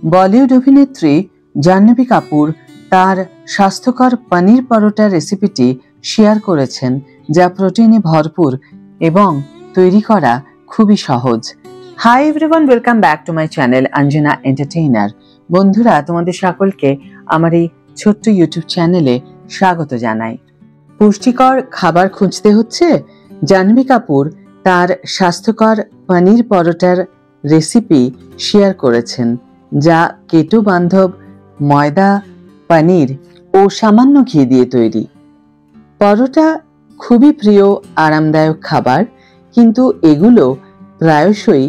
বলিউড অভিনেত্রী জাহ্নবী কাপুর তার স্বাস্থ্যকর পনির পরোটা রেসিপিটি শেয়ার করেছেন, যা প্রোটিনে ভরপুর এবং তৈরি করা খুবই সহজ। Hi everyone, welcome back to my channel Anjana entertainer. বন্ধুরা, তোমাদের সকলকে আমার এই ছোট্ট ইউটিউব চ্যানেলে স্বাগত জানাই। পুষ্টিকর খাবার খুঁজতে হচ্ছে? জাহ্নবী কাপুর তার স্বাস্থ্যকর পনির পরোটার রেসিপি শেয়ার করেছেন, যা কেটো বান্ধব ময়দা, পনির ও সামান্য ঘি দিয়ে তৈরি। পরোটা খুবই প্রিয় আরামদায়ক খাবার, কিন্তু এগুলো প্রায়শই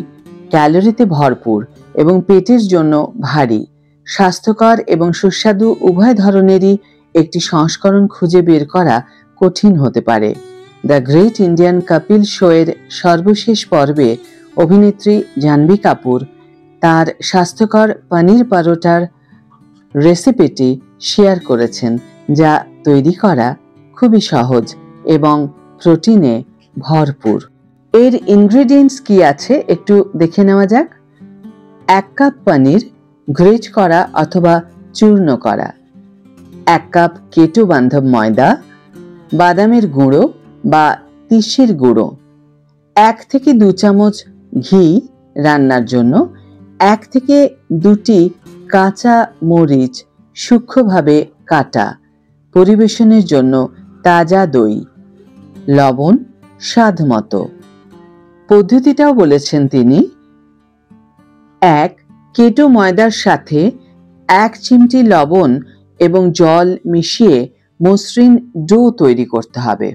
ক্যালোরিতে ভরপুর এবং পেটের জন্য ভারী। স্বাস্থ্যকর এবং সুস্বাদু উভয় ধরনেরই একটি সংস্করণ খুঁজে বের করা কঠিন হতে পারে। দ্য গ্রেট ইন্ডিয়ান কপিল শোয়ের সর্বশেষ পর্বে অভিনেত্রী জাহ্নবী কাপুর তার স্বাস্থ্যকর পনির পরোটার রেসিপিটি শেয়ার করেছেন, যা তৈরি করা খুবই সহজ এবং প্রোটিনে ভরপুর। এর ইনগ্রেডিয়েন্টস কি আছে একটু দেখে নেওয়া যাক। 1 কাপ পনির গ্রেট করা অথবা চূর্ণ করা, 1 কাপ কেটো বান্ধব ময়দা, বাদামের গুঁড়ো বা তিসির গুঁড়ো, 1 থেকে 2 চামচ ঘি রান্নার জন্য, 1 থেকে 2টি কাঁচা মরিচ সূক্ষ্মভাবে কাটা, পরিবেশনের জন্য তাজা দই, লবণ স্বাদ মতো। পদ্ধতিটাও বলেছেন তিনি। 1. কেটো ময়দার সাথে 1 চিমটি লবণ এবং জল মিশিয়ে মসৃণ ডো তৈরি করতে হবে।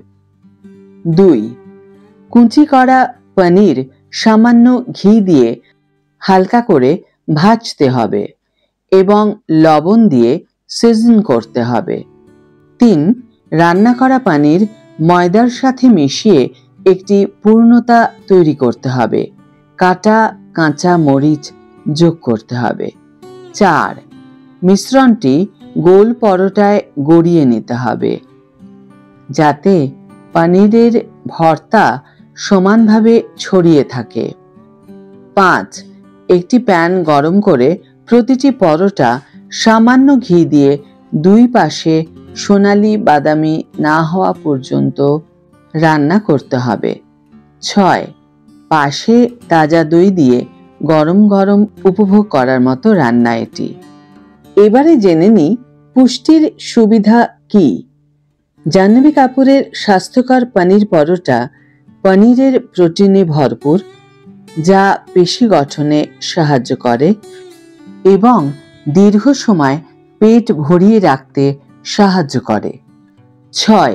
2. কুচি করা পনির সামান্য ঘি দিয়ে হালকা করে ভাজতে হবে এবং লবণ দিয়ে সিজন করতে হবে। 3. রান্না করা পনির ময়দার সাথে মিশিয়ে একটি পূর্ণতা তৈরি করতে হবে। কাটা কাঁচা মরিচ যোগ করতে হবে। 4. মিশ্রণটি গোল পরোটায় গড়িয়ে নিতে হবে, যাতে পনিরের ভর্তা সমানভাবে ছড়িয়ে থাকে। 5. একটি প্যান গরম করে প্রতিটি পরোটা সামান্য ঘি দিয়ে 2 পাশে সোনালি বাদামি না হওয়া পর্যন্ত রান্না করতে হবে। 6. পাশে তাজা দই দিয়ে গরম গরম উপভোগ করার মতো রান্না এটি। এবারে জেনে নিই পুষ্টির সুবিধা কি। জাহ্নবী কাপুরের স্বাস্থ্যকর পনির পরোটা পনিরের প্রোটিনে ভরপুর, যা পেশি গঠনে সাহায্য করে এবং দীর্ঘ সময় পেট ভরিয়ে রাখতে সাহায্য করে। 6.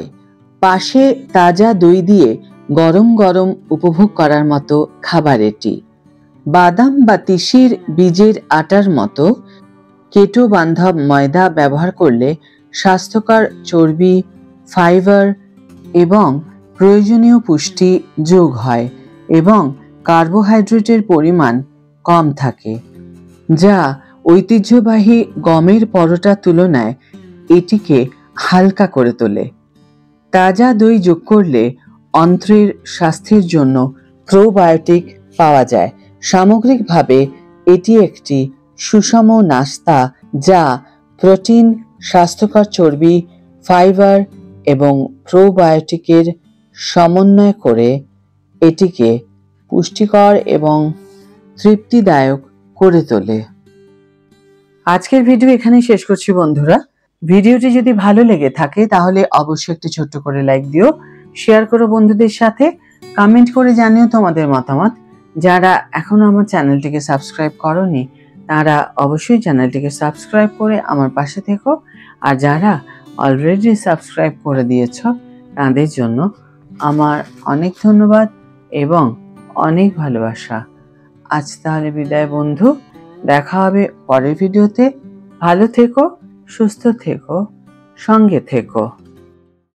পাশে তাজা দই দিয়ে গরম গরম উপভোগ করার মতো খাবার এটি। বাদাম বা তিসির বীজের আটার মতো কেটো বান্ধব ময়দা ব্যবহার করলে স্বাস্থ্যকর চর্বি, ফাইবার এবং প্রয়োজনীয় পুষ্টি যোগ হয় এবং কার্বোহাইড্রেটের পরিমাণ কম থাকে, যা ঐতিহ্যবাহী গমের পরোটার তুলনায় এটিকে হালকা করে তোলে। তাজা দই যোগ করলে অন্ত্রের স্বাস্থ্যের জন্য প্রোবায়োটিক পাওয়া যায়। সামগ্রিকভাবে এটি একটি সুষম নাস্তা, যা প্রোটিন, স্বাস্থ্যকর চর্বি, ফাইবার এবং প্রোবায়োটিকের সমন্বয় করে এটিকে পুষ্টিকর এবং তৃপ্তিদায়ক করে তোলে। আজকের ভিডিও এখানেই শেষ করছি বন্ধুরা। ভিডিওটি যদি ভালো লেগে থাকে তাহলে অবশ্যই একটি ছোট্ট করে লাইক দিও, শেয়ার করো বন্ধুদের সাথে, কমেন্ট করে জানিও তোমাদের মতামত। যারা এখনো আমার চ্যানেলটিকে সাবস্ক্রাইব করোনি তারা অবশ্যই চ্যানেলটিকে সাবস্ক্রাইব করে আমার পাশে থেকো, আর যারা অলরেডি সাবস্ক্রাইব করে দিয়েছ তাদের জন্য আমার অনেক ধন্যবাদ এবং অনেক ভালোবাসা। আজ তাহলে বিদায় বন্ধু, দেখা হবে পরের ভিডিওতে। ভালো থেকো, সুস্থ থেকো, সঙ্গে থেকো।